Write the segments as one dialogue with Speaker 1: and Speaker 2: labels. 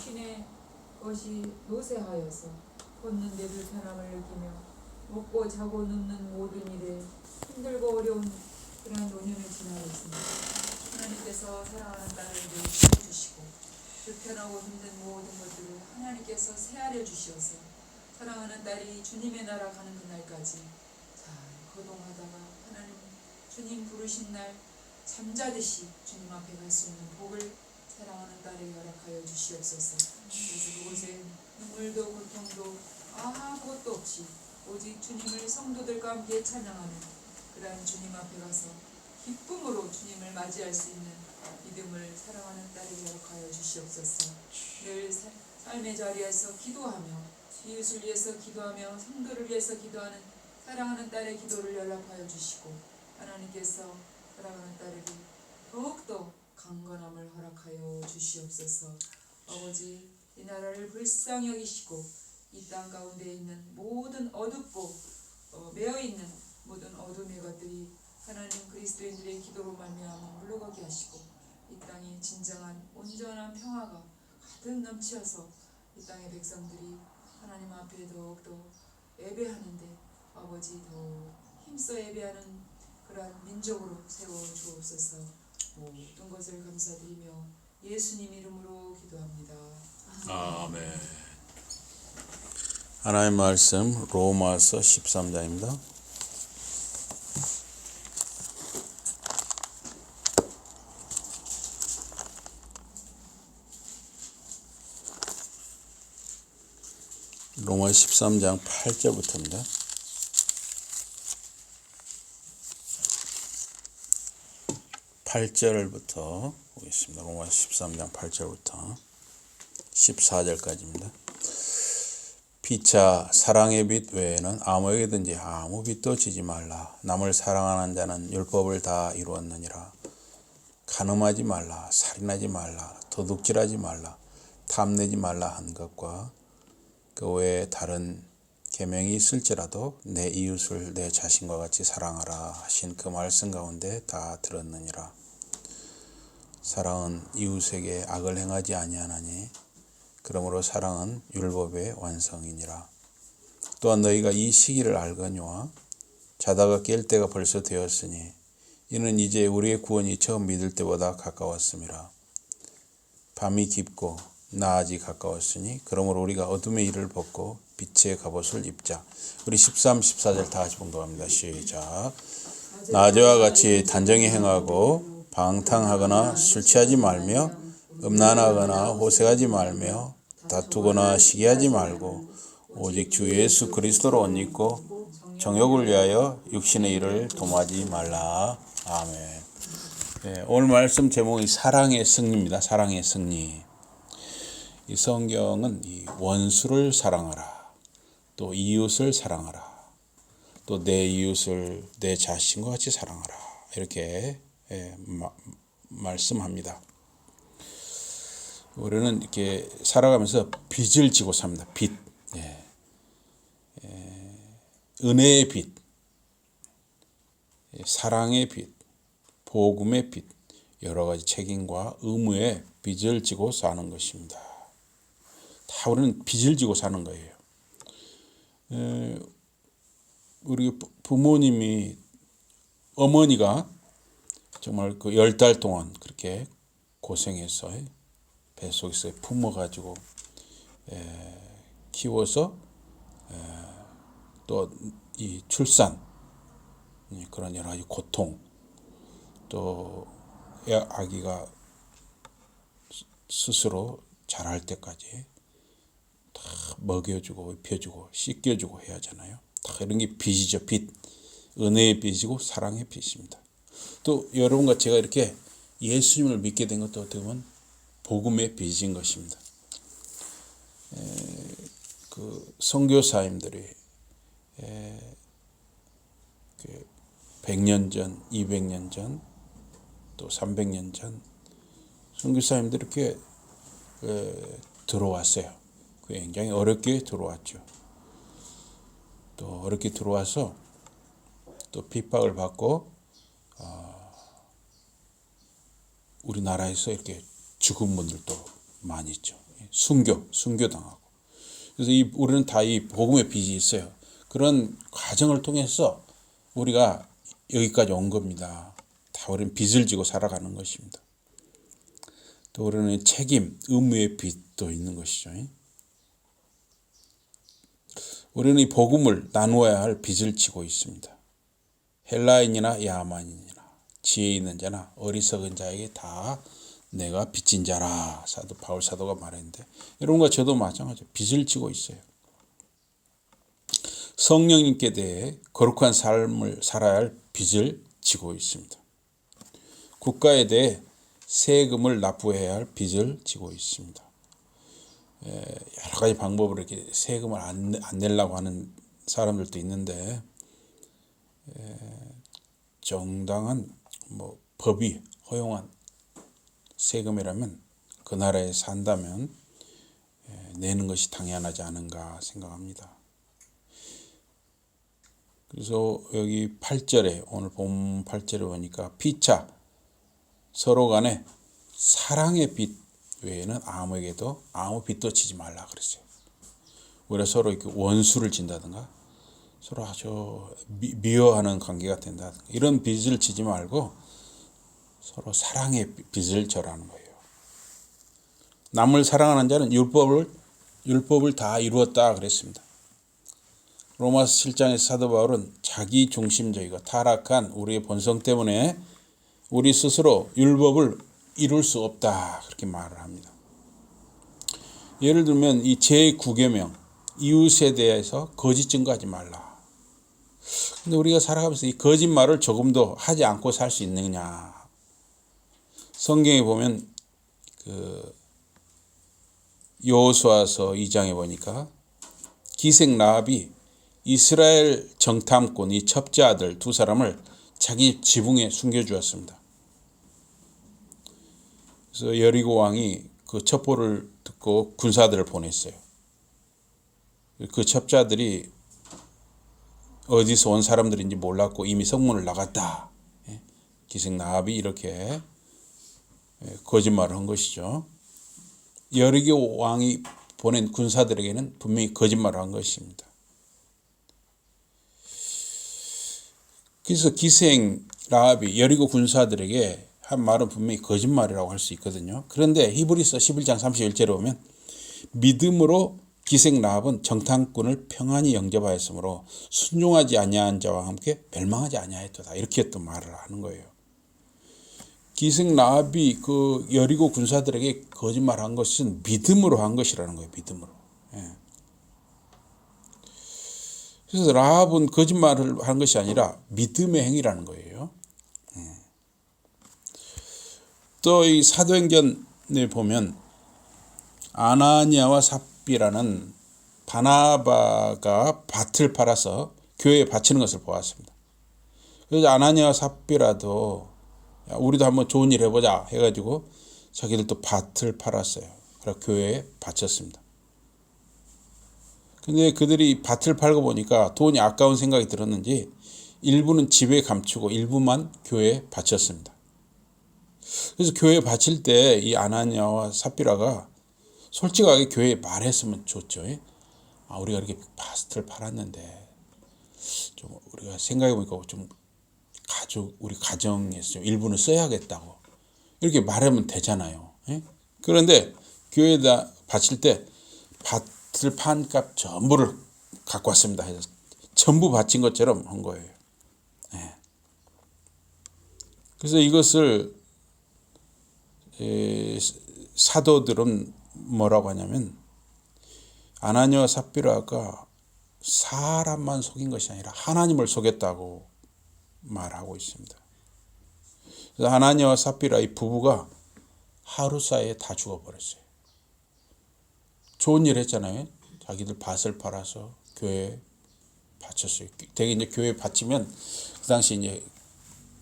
Speaker 1: 육신의 것이 노쇠하여서 걷는 데 불편함을 느끼며 먹고 자고 눕는 모든 일에 힘들고 어려운 그러한 노년을 지나고 있습니다. 하나님께서 사랑하는 딸을 키워주시고 불편하고 힘든 모든 것들을 하나님께서 새하려 주시어서 사랑하는 딸이 주님의 나라 가는 그날까지 잘 거동하다가 하나님 주님 부르신 날 잠자듯이 주님 앞에 갈 수 있는 복을 사랑하는 딸에게 허락하여 주시옵소서. 그래서 그곳에 눈물도 고통도 아무것도 없이 오직 주님을 성도들과 함께 찬양하는 그러한 주님 앞에 가서 기쁨으로 주님을 맞이할 수 있는 믿음을 사랑하는 딸에게 허락하여 주시옵소서. 늘 삶의 자리에서 기도하며 이웃을 위해서 기도하며 성도를 위해서 기도하는 사랑하는 딸의 기도를 연락하여 주시고 하나님께서 사랑하는 딸에게 더욱더 강건함을 허락하여 주시옵소서. 아버지, 이 나라를 불쌍히 여기시고 이 땅 가운데 있는 모든 어둡고 매어있는 모든 어둠의 것들이 하나님 그리스도인들의 기도로 말미암아 물러가게 하시고 이 땅에 진정한 온전한 평화가 가득 넘치어서 이 땅의 백성들이 하나님 앞에 더욱더 예배하는데 아버지 더 힘써 예배하는 그러한 민족으로 세워주옵소서. 모든 것을 감사드리며 예수님 이름으로 기도합니다.
Speaker 2: 아멘. 하나님 말씀 로마서 13장입니다. 로마 13장 8절부터입니다. (8절부터) 보겠습니다. 로마 13장 8절부터 14절까지입니다. 피차 사랑의 빛 외에는 아무에게든지 아무 빛도 지지 말라. 남을 사랑하는 자는 율법을 다 이루었느니라. 간음하지 말라, 살인하지 말라, 도둑질하지 말라, 탐내지 말라 한 것과 그 외에 다른 계명이 있을지라도 내 이웃을 내 자신과 같이 사랑하라 하신 그 말씀 가운데 다 들었느니라. 사랑은 이웃에게 악을 행하지 아니하나니 그러므로 사랑은 율법의 완성이니라. 또한 너희가 이 시기를 알거니와 자다가 깰 때가 벌써 되었으니 이는 이제 우리의 구원이 처음 믿을 때보다 가까웠음이라. 밤이 깊고 낮이 가까웠으니 그러므로 우리가 어둠의 일을 벗고 빛의 갑옷을 입자. 우리 13, 14절 다 같이 봉독합니다. 시작. 낮에와 같이 단정히 행하고 방탕하거나 술 취하지 말며 음란하거나 호색하지 말며 다투거나 시기하지 말고 오직 주 예수 그리스도로 옷 입고 정욕을 위하여 육신의 일을 도모하지 말라. 아멘. 네, 오늘 말씀 제목이 사랑의 승리입니다. 사랑의 승리. 이 성경은 이 원수를 사랑하라, 또 이웃을 사랑하라, 또 내 이웃을 내 자신과 같이 사랑하라 이렇게 말씀합니다. 우리는 이렇게 살아가면서 빚을 지고 삽니다. 빚, 은혜의 빚, 사랑의 빚, 복음의 빚, 여러 가지 책임과 의무의 빚을 지고 사는 것입니다. 다 우리는 빚을 지고 사는 거예요. 우리 부모님이, 어머니가 정말 그 10달 동안 그렇게 고생해서 뱃속에서 품어가지고 키워서 또 이 출산, 그런 여러 가지 고통, 또 아기가 스스로 자랄 때까지 다 먹여주고 입혀주고 씻겨주고 해야 하잖아요. 다 이런 게 빚이죠. 빚. 은혜의 빚이고 사랑의 빚입니다. 또 여러분과 제가 이렇게 예수님을 믿게 된 것도 어떻게 보면 복음의 빚인 것입니다. 그 선교사님들이 100년 전, 200년 전, 또 300년 전 선교사님들이 이렇게 들어왔어요. 굉장히 어렵게 들어왔죠. 또 어렵게 들어와서 또 핍박을 받고 우리나라에서 이렇게 죽은 분들도 많이 있죠. 순교당하고. 그래서 우리는 다 이 복음의 빚이 있어요. 그런 과정을 통해서 우리가 여기까지 온 겁니다. 다 우리는 빚을 지고 살아가는 것입니다. 또 우리는 책임, 의무의 빚도 있는 것이죠. 우리는 이 복음을 나누어야 할 빚을 지고 있습니다. 헬라인이나 야만인이나 지혜 있는 자나 어리석은 자에게 다 내가 빚진 자라. 바울 사도가 말했는데 여러분과 저도 마찬가지로 빚을 지고 있어요. 성령님께 대해 거룩한 삶을 살아야 할 빚을 지고 있습니다. 국가에 대해 세금을 납부해야 할 빚을 지고 있습니다. 여러 가지 방법으로 이렇게 세금을 안 내려고 하는 사람들도 있는데 정당한 법이 허용한 세금이라면 그 나라에 산다면 내는 것이 당연하지 않은가 생각합니다. 그래서 여기 8절에 오늘 본 8절에 보니까 피차 서로 간에 사랑의 빚 외에는 아무에게도 아무 빚도 지지 말라 그랬어요. 우리가 서로 이렇게 원수를 진다든가 서로 아주 미워하는 관계가 된다든가 이런 빚을 지지 말고 서로 사랑의 빚을 절하는 거예요. 남을 사랑하는 자는 율법을 다 이루었다 그랬습니다. 로마서 7장에서 사도 바울은 자기 중심적이고 타락한 우리의 본성 때문에 우리 스스로 율법을 이룰 수 없다 그렇게 말을 합니다. 예를 들면 이 제9계명 이웃에 대해서 거짓 증거하지 말라. 근데 우리가 살아가면서 이 거짓말을 조금도 하지 않고 살 수 있느냐. 성경에 보면 여호수아서 2장에 보니까 기생 라합이 이스라엘 정탐꾼 이 첩자 아들 두 사람을 자기 지붕에 숨겨주었습니다. 그래서 여리고 왕이 그 첩보를 듣고 군사들을 보냈어요. 그 첩자들이 어디서 온 사람들인지 몰랐고 이미 성문을 나갔다. 기생 라합이 이렇게 거짓말을 한 것이죠. 여리고 왕이 보낸 군사들에게는 분명히 거짓말을 한 것입니다. 그래서 기생 라합이 여리고 군사들에게 한 말은 분명히 거짓말이라고 할 수 있거든요. 그런데 히브리서 11장 31절에 보면 믿음으로 기생 라합은 정탐꾼을 평안히 영접하였으므로 순종하지 아니한 자와 함께 멸망하지 아니하였도다. 이렇게 또 말을 하는 거예요. 기생 라합이 그 여리고 군사들에게 거짓말한 것은 믿음으로 한 것이라는 거예요. 믿음으로. 그래서 라합은 거짓말을 한 것이 아니라 믿음의 행위라는 거예요. 또 이 사도행전에 보면 아나니아와 삽비라는 바나바가 밭을 팔아서 교회에 바치는 것을 보았습니다. 그래서 아나니아와 삽비라도 우리도 한번 좋은 일 해보자 해가지고 자기들도 밭을 팔았어요. 그래서 교회에 바쳤습니다. 근데 그들이 밭을 팔고 보니까 돈이 아까운 생각이 들었는지 일부는 집에 감추고 일부만 교회에 바쳤습니다. 그래서 교회에 바칠 때 이 아나니아와 삽비라가 솔직하게 교회에 말했으면 좋죠. 우리가 이렇게 밭을 팔았는데 좀 우리가 생각해보니까 좀 우리 가정에서 좀 일부는 써야겠다고 이렇게 말하면 되잖아요. 그런데 교회에다 바칠 때 밭을 판 값 전부를 갖고 왔습니다 해서 전부 바친 것처럼 한 거예요. 그래서 이것을 사도들은 뭐라고 하냐면 아나니아와 삽비라가 사람만 속인 것이 아니라 하나님을 속였다고 말하고 있습니다. 그래서 아나니아와 삽비라 이 부부가 하루 사이에 다 죽어버렸어요. 좋은 일 했잖아요. 자기들 밭을 팔아서 교회에 바쳤어요. 되게 이제 교회에 바치면 그 당시 이제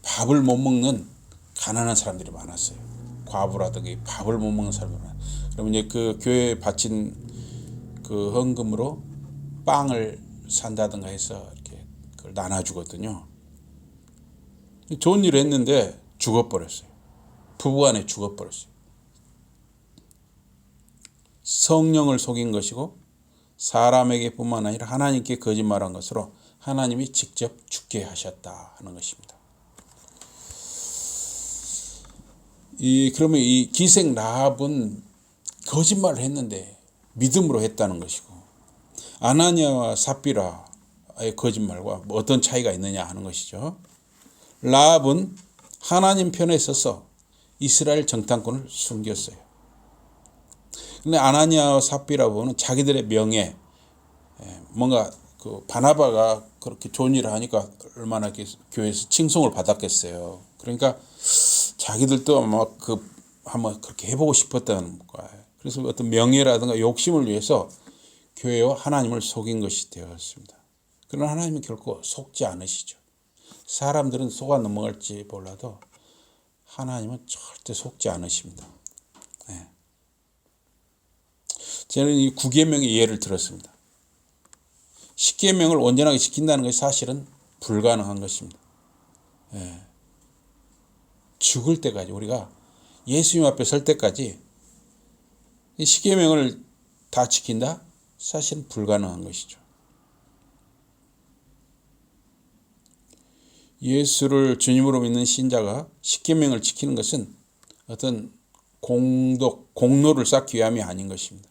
Speaker 2: 밥을 못 먹는 가난한 사람들이 많았어요. 과부라든가 밥을 못 먹는 사람들이 많아요. 그러면 이제 그 교회에 바친 그 헌금으로 빵을 산다든가 해서 이렇게 그걸 나눠주거든요. 좋은 일을 했는데 죽어버렸어요. 부부간에 죽어버렸어요. 성령을 속인 것이고 사람에게뿐만 아니라 하나님께 거짓말한 것으로 하나님이 직접 죽게 하셨다 하는 것입니다. 그러면 이 기생 라합은 거짓말을 했는데 믿음으로 했다는 것이고, 아나니아와 삽비라의 거짓말과 어떤 차이가 있느냐 하는 것이죠. 라합은 하나님 편에 서서 이스라엘 정탐꾼을 숨겼어요. 근데 아나니아와 삽비라는 자기들의 명예, 뭔가 그 바나바가 그렇게 좋은 일을 하니까 얼마나 교회에서 칭송을 받았겠어요. 그러니까 자기들도 아마 한번 그렇게 해보고 싶었다는 거예요. 그래서 어떤 명예라든가 욕심을 위해서 교회와 하나님을 속인 것이 되었습니다. 그러나 하나님은 결코 속지 않으시죠. 사람들은 속아 넘어갈지 몰라도 하나님은 절대 속지 않으십니다. 네. 저는 이 9계명의 예를 들었습니다. 10계명을 온전하게 지킨다는 것이 사실은 불가능한 것입니다. 네. 죽을 때까지, 우리가 예수님 앞에 설 때까지 이 10계명을 다 지킨다? 사실은 불가능한 것이죠. 예수를 주님으로 믿는 신자가 10계명을 지키는 것은 어떤 공로를 쌓기 위함이 아닌 것입니다.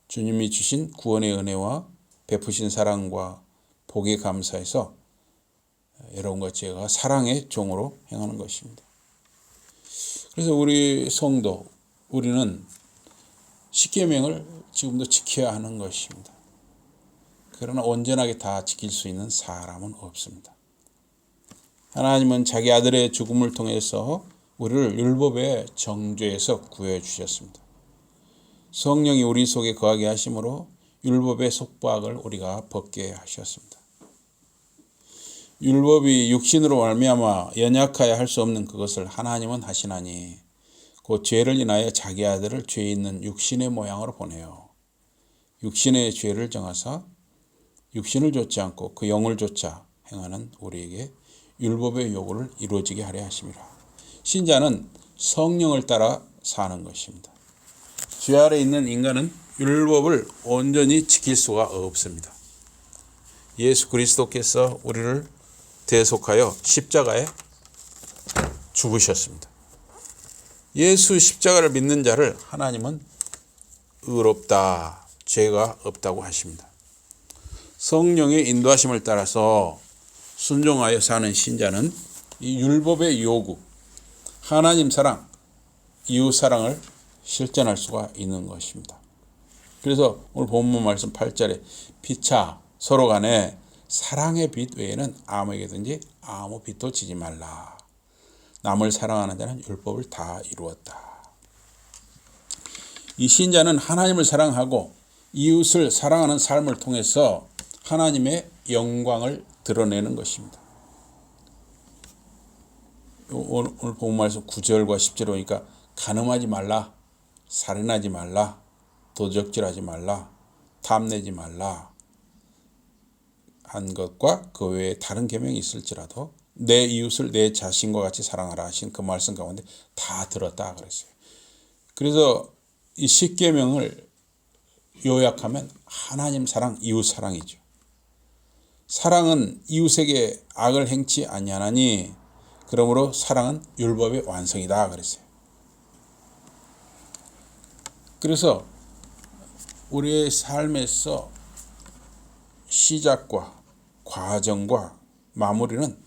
Speaker 2: 주님이 주신 구원의 은혜와 베푸신 사랑과 복에 감사해서 여러분과 제가 사랑의 종으로 행하는 것입니다. 그래서 우리 성도, 우리는 10계명을 지금도 지켜야 하는 것입니다. 그러나 온전하게 다 지킬 수 있는 사람은 없습니다. 하나님은 자기 아들의 죽음을 통해서 우리를 율법의 정죄에서 구해 주셨습니다. 성령이 우리 속에 거하게 하심으로 율법의 속박을 우리가 벗게 하셨습니다. 율법이 육신으로 말미암아 연약하여 할 수 없는 그것을 하나님은 하시나니 곧 죄를 인하여 자기 아들을 죄 있는 육신의 모양으로 보내요. 육신의 죄를 정하사 육신을 좇지 않고 그 영을 좇아 행하는 우리에게 율법의 요구를 이루어지게 하려 하심이라. 신자는 성령을 따라 사는 것입니다. 죄 아래 있는 인간은 율법을 온전히 지킬 수가 없습니다. 예수 그리스도께서 우리를 대속하여 십자가에 죽으셨습니다. 예수 십자가를 믿는 자를 하나님은 의롭다, 죄가 없다고 하십니다. 성령의 인도하심을 따라서 순종하여 사는 신자는 이 율법의 요구, 하나님 사랑, 이웃 사랑을 실천할 수가 있는 것입니다. 그래서 오늘 본문 말씀 8절에 피차 서로 간에 사랑의 빚 외에는 아무에게든지 아무 빚도 지지 말라. 남을 사랑하는 자는 율법을 다 이루었다. 이 신자는 하나님을 사랑하고 이웃을 사랑하는 삶을 통해서 하나님의 영광을 드러내는 것입니다. 오늘 본문 말씀 9절과 10절 보니까 간음하지 말라, 살인하지 말라, 도적질하지 말라, 탐내지 말라 한 것과 그 외에 다른 계명이 있을지라도 내 이웃을 내 자신과 같이 사랑하라 하신 그 말씀 가운데 다 들었다 그랬어요. 그래서 이 10계명을 요약하면 하나님 사랑, 이웃 사랑이죠. 사랑은 이웃에게 악을 행치 아니하나니 그러므로 사랑은 율법의 완성이다 그랬어요. 그래서 우리의 삶에서 시작과 과정과 마무리는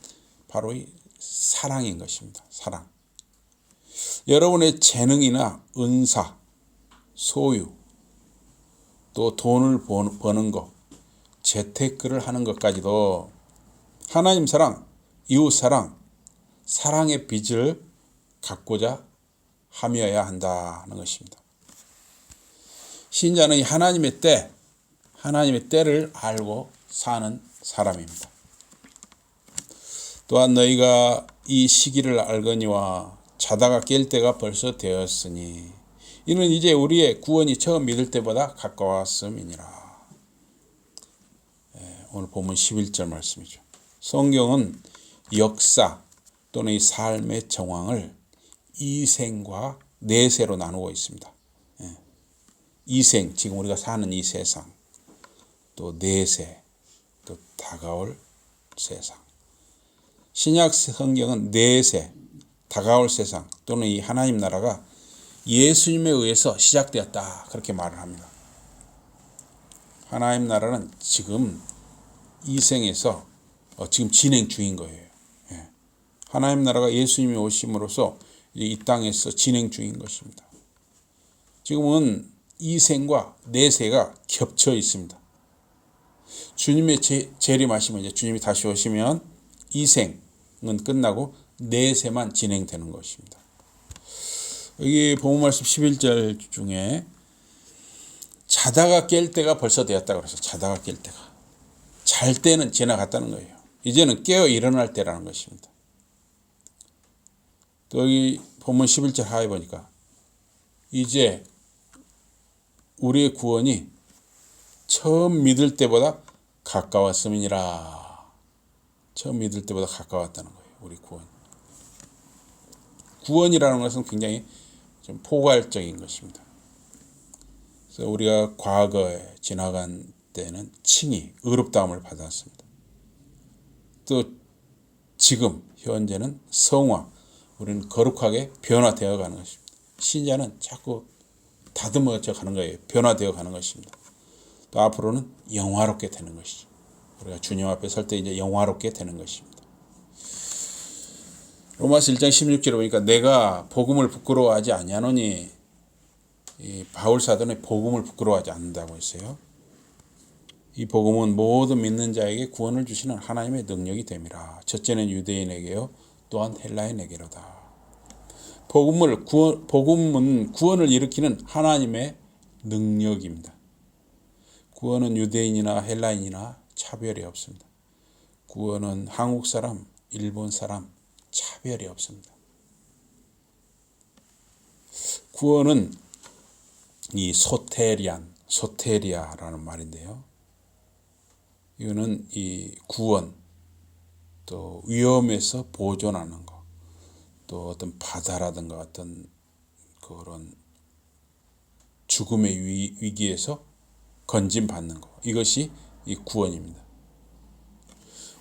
Speaker 2: 바로 이 사랑인 것입니다. 사랑. 여러분의 재능이나 은사, 소유, 또 돈을 버는 것, 재테크를 하는 것까지도 하나님 사랑, 이웃 사랑, 사랑의 빚을 갖고자 함이어야 한다는 것입니다. 신자는 하나님의 때를 알고 사는 사람입니다. 또한 너희가 이 시기를 알거니와 자다가 깰 때가 벌써 되었으니 이는 이제 우리의 구원이 처음 믿을 때보다 가까웠음이니라. 오늘 본문 11절 말씀이죠. 성경은 역사 또는 이 삶의 정황을 이생과 내세로 나누고 있습니다. 이생, 지금 우리가 사는 이 세상, 또 내세, 또 다가올 세상. 신약 성경은 내세, 다가올 세상 또는 이 하나님 나라가 예수님에 의해서 시작되었다 그렇게 말을 합니다. 하나님 나라는 지금 이 생에서 지금 진행 중인 거예요. 하나님 나라가 예수님이 오심으로써 이 땅에서 진행 중인 것입니다. 지금은 이 생과 내세가 겹쳐 있습니다. 주님의 재림하시면 이제 주님이 다시 오시면 이 생은 끝나고 내세만 진행되는 것입니다. 여기 본문 말씀 11절 중에 자다가 깰 때가 벌써 되었다고 그래서 자다가 깰 때가 잘 때는 지나갔다는 거예요. 이제는 깨어 일어날 때라는 것입니다. 또 여기 본문 11절 하에 보니까 이제 우리의 구원이 처음 믿을 때보다 가까웠음이니라. 처음 믿을 때보다 가까웠다는 거예요. 우리 구원. 구원이라는 것은 굉장히 좀 포괄적인 것입니다. 그래서 우리가 과거에 지나간 때는 칭의, 의롭다함을 받았습니다. 또 지금 현재는 성화, 우리는 거룩하게 변화되어 가는 것입니다. 신자는 자꾸 다듬어져 가는 거예요. 변화되어 가는 것입니다. 또 앞으로는 영화롭게 되는 것이죠. 우리가 주님 앞에 설 때 이제 영화롭게 되는 것입니다. 로마서 1장 16절에 보니까 내가 복음을 부끄러워하지 아니하노니 이 바울 사도는 복음을 부끄러워하지 않는다고 했어요. 이 복음은 모든 믿는 자에게 구원을 주시는 하나님의 능력이 됨이라. 첫째는 유대인에게요 또한 헬라인에게로다. 복음은 구원을 일으키는 하나님의 능력입니다. 구원은 유대인이나 헬라인이나 차별이 없습니다. 구원은 한국 사람, 일본 사람 차별이 없습니다. 구원은 이 소테리아라는 말인데요. 이거는 이 구원, 또 위험에서 보존하는 것, 또 어떤 바다라든가 어떤 그런 죽음의 위기에서 건짐받는 것, 이것이 이 구원입니다.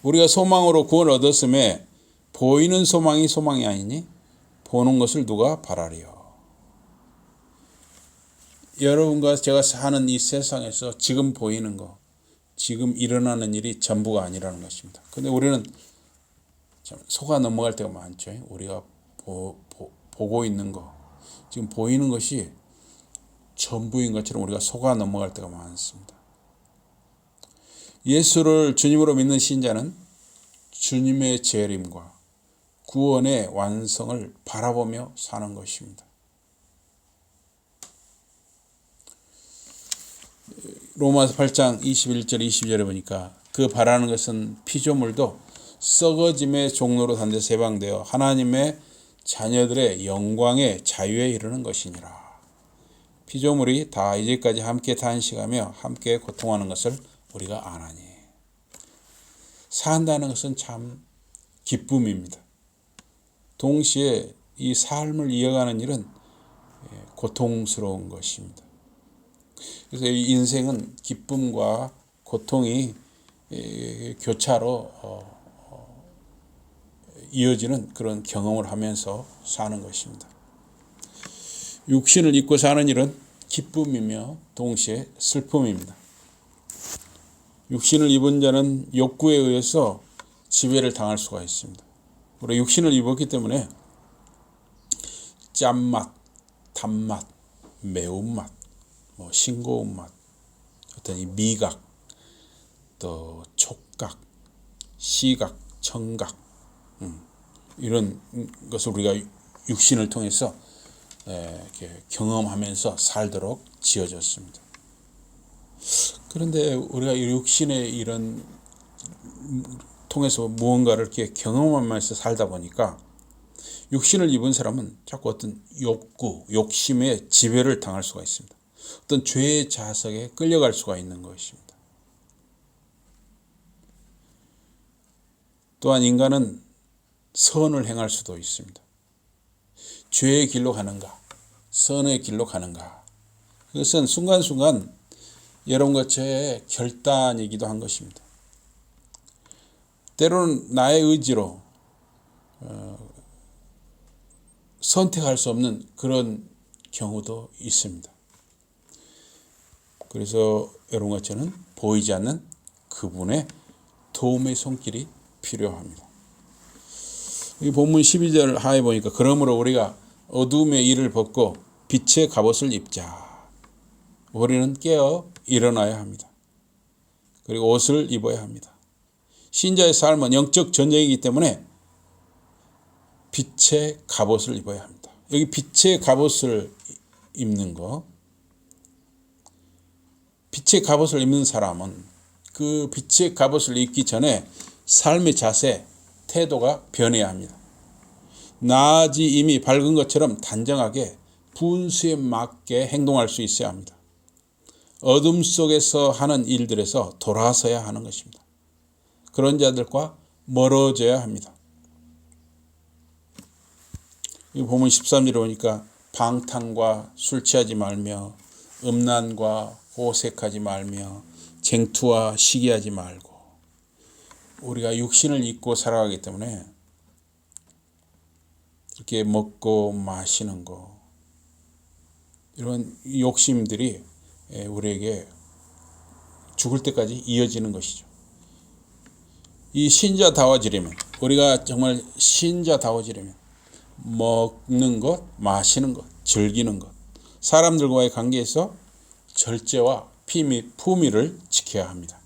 Speaker 2: 우리가 소망으로 구원을 얻었음에 보이는 소망이 아니니 보는 것을 누가 바라리요. 여러분과 제가 사는 이 세상에서 지금 보이는 것, 지금 일어나는 일이 전부가 아니라는 것입니다. 그런데 우리는 참 속아 넘어갈 때가 많죠. 우리가 보고 있는 것, 지금 보이는 것이 전부인 것처럼 우리가 속아 넘어갈 때가 많습니다. 예수를 주님으로 믿는 신자는 주님의 재림과 구원의 완성을 바라보며 사는 것입니다. 로마서 8장 21절 22절에 보니까 그 바라는 것은 피조물도 썩어짐의 종로로 단데 해방되어 하나님의 자녀들의 영광의 자유에 이르는 것이니라. 피조물이 다 이제까지 함께 탄식하며 함께 고통하는 것을 우리가 아나니. 산다는 것은 참 기쁨입니다. 동시에 이 삶을 이어가는 일은 고통스러운 것입니다. 그래서 이 인생은 기쁨과 고통이 교차로 이어지는 그런 경험을 하면서 사는 것입니다. 육신을 입고 사는 일은 기쁨이며 동시에 슬픔입니다. 육신을 입은 자는 욕구에 의해서 지배를 당할 수가 있습니다. 우리가 육신을 입었기 때문에 짠맛, 단맛, 매운맛, 싱거운 맛, 어떤 이 미각, 또 촉각, 시각, 청각, 이런 것을 우리가 육신을 통해서 이렇게 경험하면서 살도록 지어졌습니다. 그런데 우리가 육신의 이런 통해서 무언가를 이렇게 경험하면서 살다 보니까 육신을 입은 사람은 자꾸 어떤 욕구, 욕심에 지배를 당할 수가 있습니다. 어떤 죄의 자석에 끌려갈 수가 있는 것입니다. 또한 인간은 선을 행할 수도 있습니다. 죄의 길로 가는가, 선의 길로 가는가. 그것은 순간순간 여러분과 저의 결단이기도 한 것입니다. 때로는 나의 의지로 선택할 수 없는 그런 경우도 있습니다. 그래서 여러분과 저는 보이지 않는 그분의 도움의 손길이 필요합니다. 이 본문 12절 하에 보니까 그러므로 우리가 어둠의 일을 벗고 빛의 갑옷을 입자. 우리는 깨어 일어나야 합니다. 그리고 옷을 입어야 합니다. 신자의 삶은 영적 전쟁이기 때문에 빛의 갑옷을 입어야 합니다. 여기 빛의 갑옷을 입는 거, 빛의 갑옷을 입는 사람은 그 빛의 갑옷을 입기 전에 삶의 자세, 태도가 변해야 합니다. 낮이 이미 밝은 것처럼 단정하게 분수에 맞게 행동할 수 있어야 합니다. 어둠 속에서 하는 일들에서 돌아서야 하는 것입니다. 그런 자들과 멀어져야 합니다. 이 본문 13절에 보니까 방탕과 술 취하지 말며 음란과 호색하지 말며 쟁투와 시기하지 말고, 우리가 육신을 입고 살아가기 때문에 이렇게 먹고 마시는 거, 이런 욕심들이 우리에게 죽을 때까지 이어지는 것이죠. 이 신자다워지려면, 우리가 정말 신자다워지려면 먹는 것, 마시는 것, 즐기는 것, 사람들과의 관계에서 절제와 품위를 지켜야 합니다.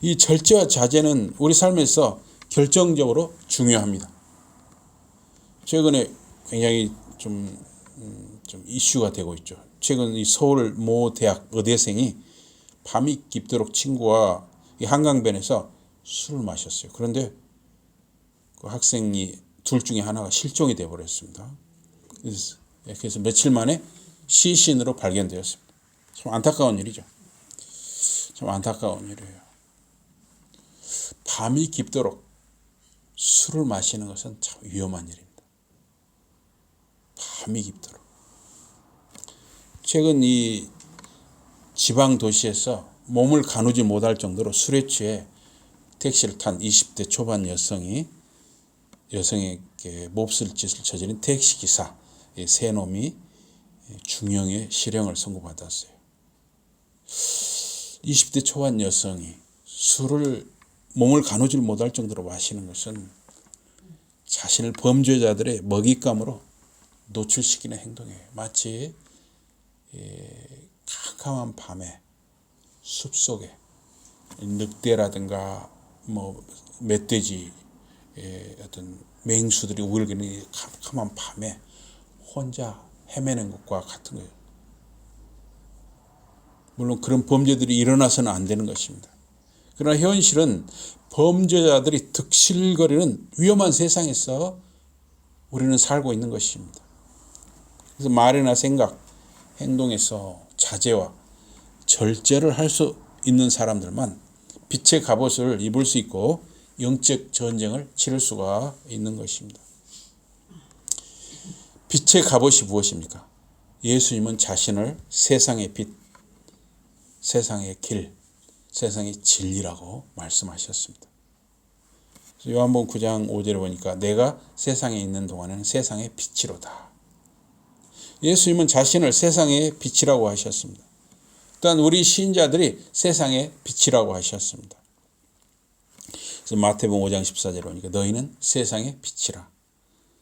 Speaker 2: 이 절제와 자제는 우리 삶에서 결정적으로 중요합니다. 최근에 굉장히 좀 이슈가 되고 있죠. 최근 이 서울 모 대학 의대생이 밤이 깊도록 친구와 이 한강변에서 술을 마셨어요. 그런데 그 학생이 둘 중에 하나가 실종이 되어버렸습니다. 그래서 며칠 만에 시신으로 발견되었습니다. 참 안타까운 일이죠. 참 안타까운 일이에요. 밤이 깊도록 술을 마시는 것은 참 위험한 일입니다. 밤이 깊도록. 최근 이 지방 도시에서 몸을 가누지 못할 정도로 술에 취해 택시를 탄 20대 초반 여성에게 몹쓸 짓을 저지른 택시기사 세 놈이 중형의 실형을 선고받았어요. 20대 초반 여성이 술을 몸을 가누질 못할 정도로 마시는 것은 자신을 범죄자들의 먹잇감으로 노출시키는 행동이에요. 마치 캄캄한 밤에 숲속에 늑대라든가 멧돼지, 어떤 맹수들이 우글거리는 캄캄한 밤에 혼자 헤매는 것과 같은 거예요. 물론 그런 범죄들이 일어나서는 안 되는 것입니다. 그러나 현실은 범죄자들이 득실거리는 위험한 세상에서 우리는 살고 있는 것입니다. 그래서 말이나 생각, 행동에서 자제와 절제를 할 수 있는 사람들만 빛의 갑옷을 입을 수 있고 영적 전쟁을 치를 수가 있는 것입니다. 빛의 갑옷이 무엇입니까? 예수님은 자신을 세상의 빛, 세상의 길, 세상의 진리라고 말씀하셨습니다. 요한복음 9장 5절에 보니까 내가 세상에 있는 동안에는 세상의 빛이로다. 예수님은 자신을 세상의 빛이라고 하셨습니다. 또한 우리 신자들이 세상의 빛이라고 하셨습니다. 그래서 마태복음 5장 14절에 보니까 너희는 세상의 빛이라.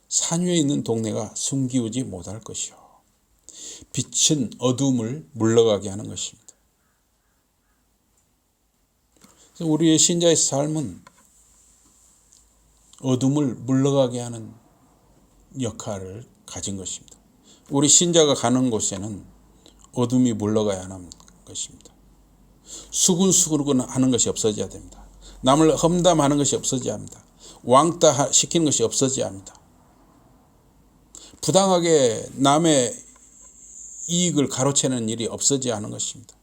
Speaker 2: 산 위에 있는 동네가 숨기우지 못할 것이요. 빛은 어둠을 물러가게 하는 것입니다. 그래서 우리의 신자의 삶은 어둠을 물러가게 하는 역할을 가진 것입니다. 우리 신자가 가는 곳에는 어둠이 물러가야 하는 것입니다. 수근수근 하는 것이 없어져야 됩니다. 남을 험담하는 것이 없어져야 합니다. 왕따 시키는 것이 없어져야 합니다. 부당하게 남의 이익을 가로채는 일이 없어져야 하는 것입니다.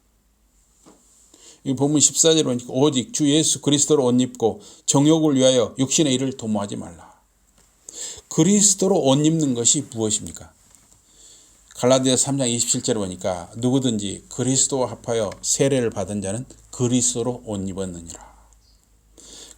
Speaker 2: 이 본문 14절에 보니까 오직 주 예수 그리스도로 옷 입고 정욕을 위하여 육신의 일을 도모하지 말라. 그리스도로 옷 입는 것이 무엇입니까? 갈라디아서 3장 27절에 보니까 누구든지 그리스도와 합하여 세례를 받은 자는 그리스도로 옷 입었느니라.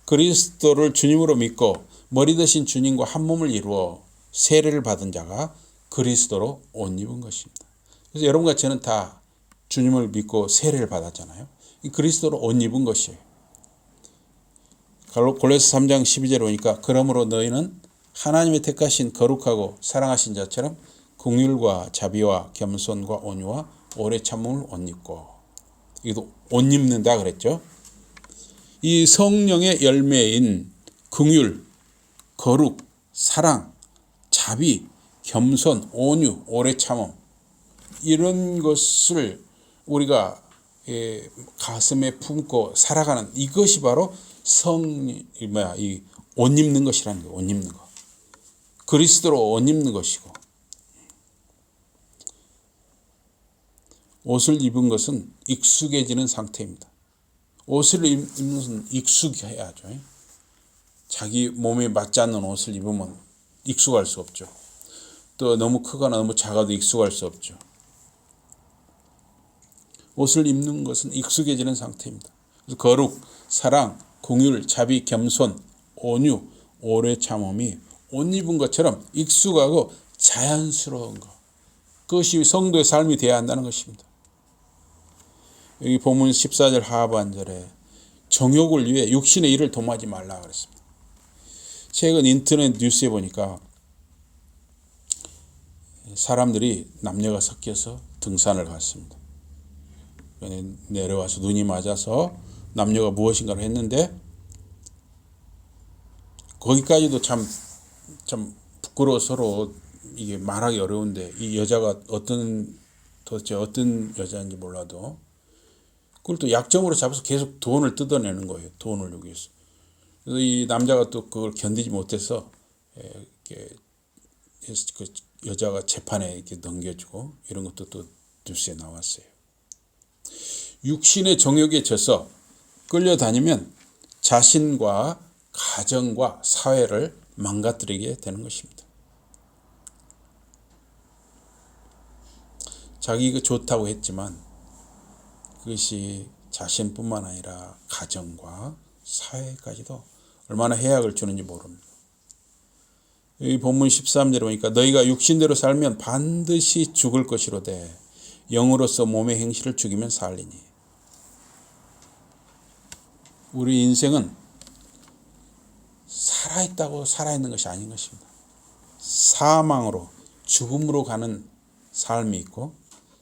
Speaker 2: 그리스도를 주님으로 믿고 머리 대신 주님과 한 몸을 이루어 세례를 받은 자가 그리스도로 옷 입은 것입니다. 그래서 여러분과 저는 다 주님을 믿고 세례를 받았잖아요. 이 그리스도로 옷 입은 것이에요. 골로새 3장 12절에 보니까 그러므로 너희는 하나님의 택하신 거룩하고 사랑하신 자처럼 긍휼과 자비와 겸손과 온유와 오래 참음을 옷 입고, 이것도 옷 입는다 그랬죠. 이 성령의 열매인 긍휼, 거룩, 사랑, 자비, 겸손, 온유, 오래 참음, 이런 것을 우리가 가슴에 품고 살아가는 이것이 바로 이 옷 입는 것이라는 거예요. 옷 입는 거. 그리스도로 옷 입는 것이고, 옷을 입은 것은 익숙해지는 상태입니다. 옷을 입는 것은 익숙해야죠. 자기 몸에 맞지 않는 옷을 입으면 익숙할 수 없죠. 또 너무 크거나 너무 작아도 익숙할 수 없죠. 옷을 입는 것은 익숙해지는 상태입니다. 그래서 거룩, 사랑, 긍휼, 자비, 겸손, 온유, 오래 참음이 옷 입은 것처럼 익숙하고 자연스러운 것. 그것이 성도의 삶이 되어야 한다는 것입니다. 여기 본문 14절 하반절에 정욕을 위해 육신의 일을 도모하지 말라 그랬습니다. 최근 인터넷 뉴스에 보니까 사람들이 남녀가 섞여서 등산을 갔습니다. 내려와서 눈이 맞아서 남녀가 무엇인가를 했는데, 거기까지도 참 부끄러워 서로 이게 말하기 어려운데, 이 여자가 도대체 어떤 여자인지 몰라도 그걸 또 약점으로 잡아서 계속 돈을 뜯어내는 거예요. 돈을 여기서. 그래서 이 남자가 또 그걸 견디지 못해서 그 여자가 재판에 이렇게 넘겨주고, 이런 것도 또 뉴스에 나왔어요. 육신의 정욕에 져서 끌려다니면 자신과 가정과 사회를 망가뜨리게 되는 것입니다. 자기가 좋다고 했지만 그것이 자신뿐만 아니라 가정과 사회까지도 얼마나 해악을 주는지 모릅니다. 이 본문 13절에 보니까 너희가 육신대로 살면 반드시 죽을 것이로되 영으로서 몸의 행실을 죽이면 살리니. 우리 인생은 살아있다고 살아있는 것이 아닌 것입니다. 사망으로, 죽음으로 가는 삶이 있고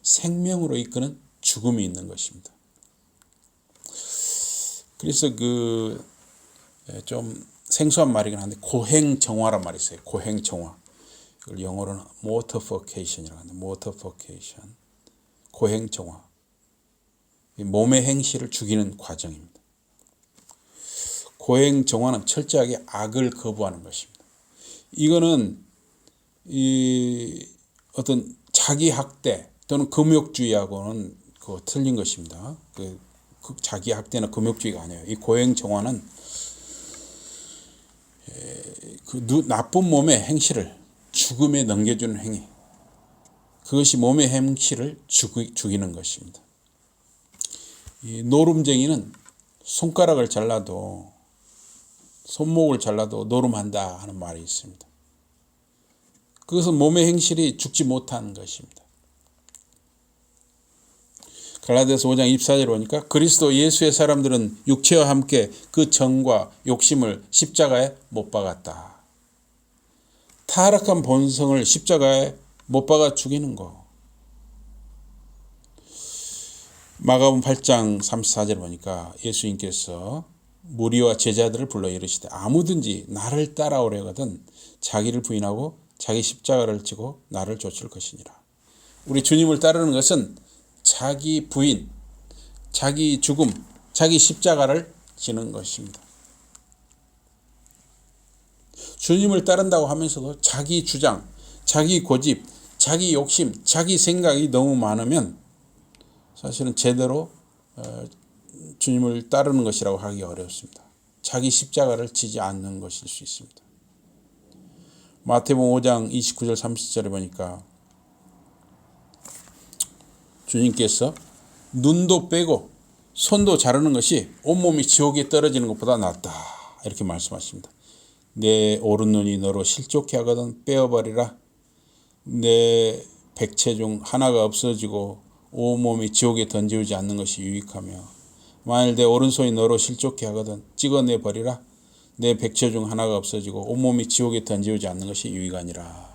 Speaker 2: 생명으로 이끄는 죽음이 있는 것입니다. 그래서 좀 생소한 말이긴 한데 고행정화란 말이 있어요. 고행정화. 이걸 영어로는 mortification이라고 하는데, mortification. 고행정화. 몸의 행실을 죽이는 과정입니다. 고행정화는 철저하게 악을 거부하는 것입니다. 이거는 어떤 자기 학대 또는 금욕주의하고는 틀린 것입니다. 자기 학대나 금욕주의가 아니에요. 이 고행정화는 나쁜 몸의 행실을 죽음에 넘겨주는 행위, 그것이 몸의 행실을 죽이는 것입니다. 이 노름쟁이는 손가락을 잘라도, 손목을 잘라도 노름한다 하는 말이 있습니다. 그것은 몸의 행실이 죽지 못하는 것입니다. 갈라디아서 5장 24절에 보니까 그리스도 예수의 사람들은 육체와 함께 그 정과 욕심을 십자가에 못 박았다. 타락한 본성을 십자가에 못 박아 죽이는 거. 마가복음 8장 34절에 보니까 예수님께서 무리와 제자들을 불러 이르시되 아무든지 나를 따라오려거든 자기를 부인하고 자기 십자가를 지고 나를 좇을 것이니라. 우리 주님을 따르는 것은 자기 부인, 자기 죽음, 자기 십자가를 지는 것입니다. 주님을 따른다고 하면서도 자기 주장, 자기 고집, 자기 욕심, 자기 생각이 너무 많으면 사실은 제대로 주님을 따르는 것이라고 하기 어렵습니다. 자기 십자가를 지지 않는 것일 수 있습니다. 마태복음 5장 29절 30절에 보니까 주님께서 눈도 빼고 손도 자르는 것이 온몸이 지옥에 떨어지는 것보다 낫다 이렇게 말씀하십니다. 내 오른눈이 너로 실족해 하거든 빼어버리라. 내 백체 중 하나가 없어지고 온몸이 지옥에 던지지 않는 것이 유익하며 만일 내 오른손이 너로 실족해 하거든 찍어내버리라. 내 백체 중 하나가 없어지고 온몸이 지옥에 던지지 않는 것이 유익하니라.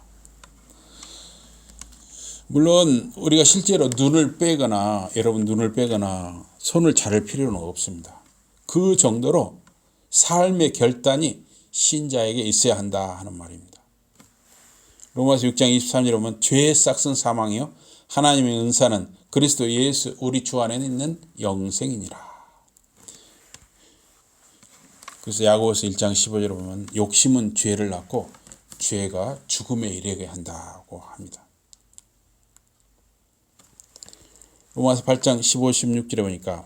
Speaker 2: 물론 우리가 실제로 눈을 빼거나 여러분 눈을 빼거나 손을 자를 필요는 없습니다. 그 정도로 삶의 결단이 신자에게 있어야 한다 하는 말입니다. 로마서 6장 23절에 보면 죄의 싹은 사망이요 하나님의 은사는 그리스도 예수 우리 주 안에 있는 영생이니라. 그래서 야고보서 1장 15절에 보면 욕심은 죄를 낳고 죄가 죽음에 이르게 한다고 합니다. 로마서 8장 15, 16절에 보니까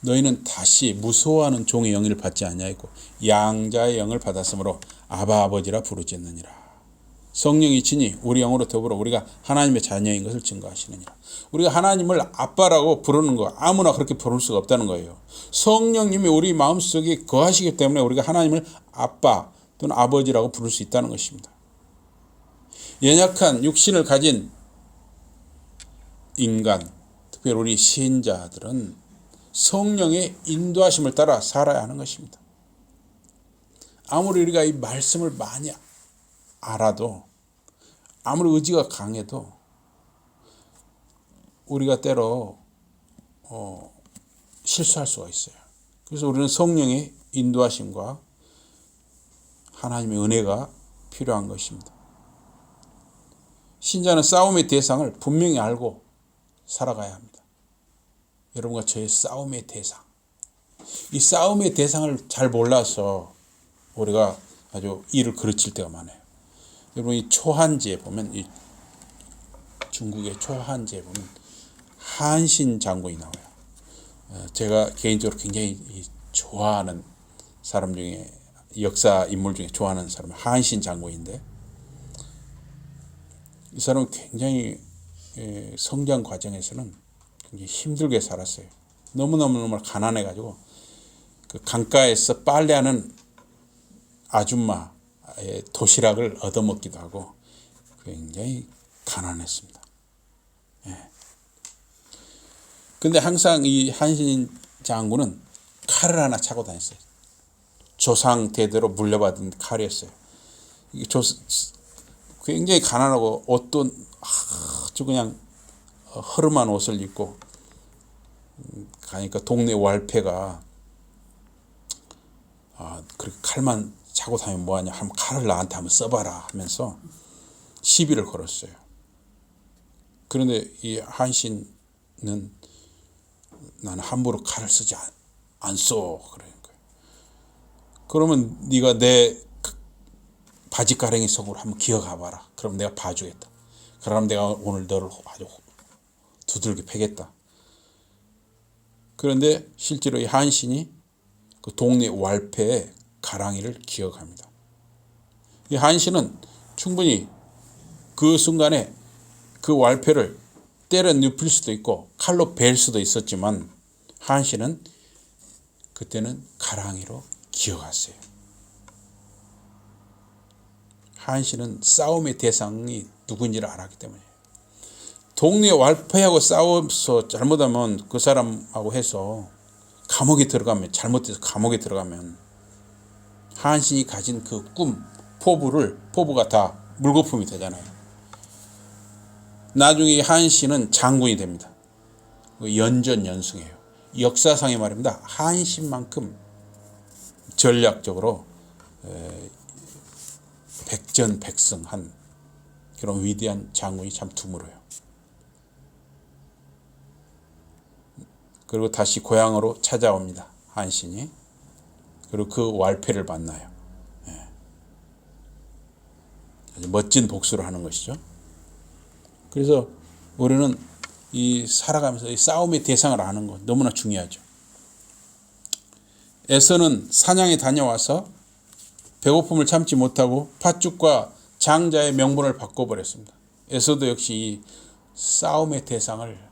Speaker 2: 너희는 다시 무서워하는 종의 영을 받지 아니하였고 양자의 영을 받았으므로 아바 아버지라 부르짖느니라. 성령이 친히 우리 영으로 더불어 우리가 하나님의 자녀인 것을 증거하시느니라. 우리가 하나님을 아빠라고 부르는 거 아무나 그렇게 부를 수가 없다는 거예요. 성령님이 우리 마음속에 거하시기 때문에 우리가 하나님을 아빠 또는 아버지라고 부를 수 있다는 것입니다. 연약한 육신을 가진 인간, 특별히 우리 신자들은 성령의 인도하심을 따라 살아야 하는 것입니다. 아무리 우리가 이 말씀을 많이 알아도 아무리 의지가 강해도 우리가 때로 실수할 수가 있어요. 그래서 우리는 성령의 인도하심과 하나님의 은혜가 필요한 것입니다. 신자는 싸움의 대상을 분명히 알고 살아가야 합니다. 여러분과 저의 싸움의 대상. 이 싸움의 대상을 잘 몰라서 우리가 아주 일을 그르칠 때가 많아요. 여러분 이 초한지에 보면 이 중국의 초한지에 보면 한신 장군이 나와요. 제가 개인적으로 굉장히 좋아하는 사람 중에 역사 인물 중에 좋아하는 사람은 한신 장군인데 이 사람은 굉장히 성장 과정에서는 굉장히 힘들게 살았어요. 너무너무 가난해가지고 그 강가에서 빨래하는 아줌마의 도시락을 얻어먹기도 하고 굉장히 가난했습니다. 근데 항상 이 한신 장군은 칼을 하나 차고 다녔어요. 조상 대대로 물려받은 칼이었어요. 굉장히 가난하고 옷도 아주 그냥 허름한 옷을 입고 가니까 동네 wal패가 그렇게 칼만 차고 다니면 뭐하냐 하면 칼을 나한테 한번 써봐라 하면서 시비를 걸었어요. 그런데 이 한신은 나는 함부로 칼을 쓰지 않소 그러는 거예요. 그러면 네가 내 바지가랭이 속으로 한번 기어가봐라. 그럼 내가 봐주겠다. 그럼 내가 오늘 너를 아주 두들겨 패겠다. 그런데 실제로 이 한신이 그 동네 wal패의 가랑이를 기어갑니다. 이 한신은 충분히 그 순간에 그 wal패를 때려 눕힐 수도 있고 칼로 벨 수도 있었지만 한신은 그때는 가랑이로 기어갔어요. 한신은 싸움의 대상이 누군지를 알았기 때문이에요. 동네 wal패하고 싸워서 잘못하면 그 사람하고 해서 감옥에 들어가면 잘못해서 감옥에 들어가면 한신이 가진 그 꿈, 포부가 다 물거품이 되잖아요. 나중에 한신은 장군이 됩니다. 연전연승해요. 역사상의 말입니다. 한신만큼 전략적으로 백전백승한 그런 위대한 장군이 참 드물어요. 그리고 다시 고향으로 찾아옵니다. 한신이. 그리고 그 wal패를 만나요. 아주 멋진 복수를 하는 것이죠. 그래서 우리는 이 살아가면서 이 싸움의 대상을 아는 것 너무나 중요하죠. 에서는 사냥에 다녀와서 배고픔을 참지 못하고 팥죽과 장자의 명분을 바꿔버렸습니다. 에서도 역시 이 싸움의 대상을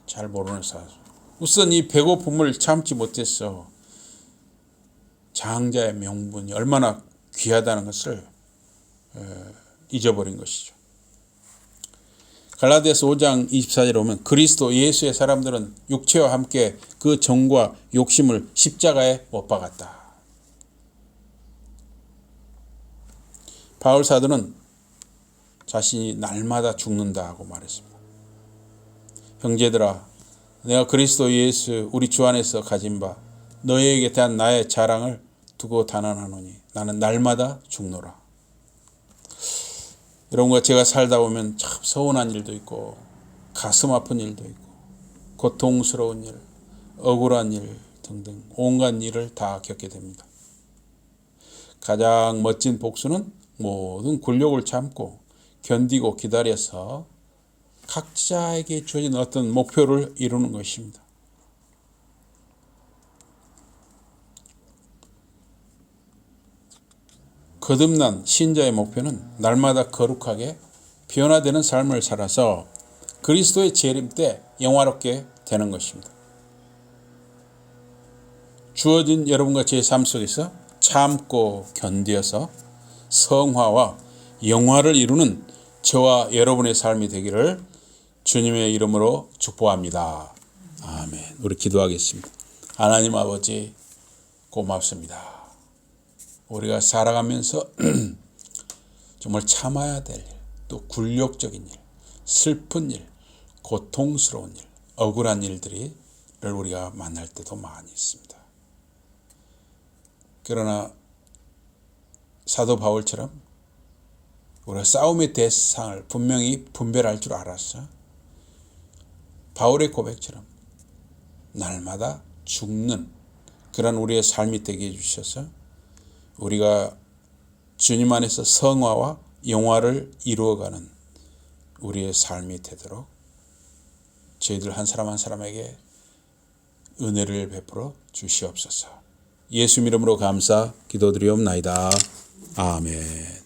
Speaker 2: 잘 모르는 사람. 우선 이 배고픔을 참지 못했어. 장자의 명분이 얼마나 귀하다는 것을 잊어버린 것이죠. 갈라디아서 5장 24절에 보면 그리스도 예수의 사람들은 육체와 함께 그 정과 욕심을 십자가에 못 박았다. 바울 사도는 자신이 날마다 죽는다고 말했습니다. 형제들아, 내가 그리스도 예수 우리 주 안에서 가진 바 너희에게 대한 나의 자랑을 두고 단언하노니 나는 날마다 죽노라. 여러분과 제가 살다 보면 참 서운한 일도 있고 가슴 아픈 일도 있고 고통스러운 일, 억울한 일 등등 온갖 일을 다 겪게 됩니다. 가장 멋진 복수는 모든 굴욕을 참고 견디고 기다려서 각자에게 주어진 어떤 목표를 이루는 것입니다. 거듭난 신자의 목표는 날마다 거룩하게 변화되는 삶을 살아서 그리스도의 재림 때 영화롭게 되는 것입니다. 주어진 여러분과 제 삶 속에서 참고 견디어서 성화와 영화를 이루는 저와 여러분의 삶이 되기를 주님의 이름으로 축복합니다. 아멘. 우리 기도하겠습니다. 하나님 아버지 고맙습니다. 우리가 살아가면서 정말 참아야 될 일, 또 굴욕적인 일, 슬픈 일, 고통스러운 일, 억울한 일들을 우리가 만날 때도 많이 있습니다. 그러나 사도 바울처럼 우리가 싸움의 대상을 분명히 분별할 줄 알았어. 바울의 고백처럼 날마다 죽는 그런 우리의 삶이 되게 해주셔서 우리가 주님 안에서 성화와 영화를 이루어가는 우리의 삶이 되도록 저희들 한 사람 한 사람에게 은혜를 베풀어 주시옵소서. 예수 이름으로 감사 기도드리옵나이다. 아멘.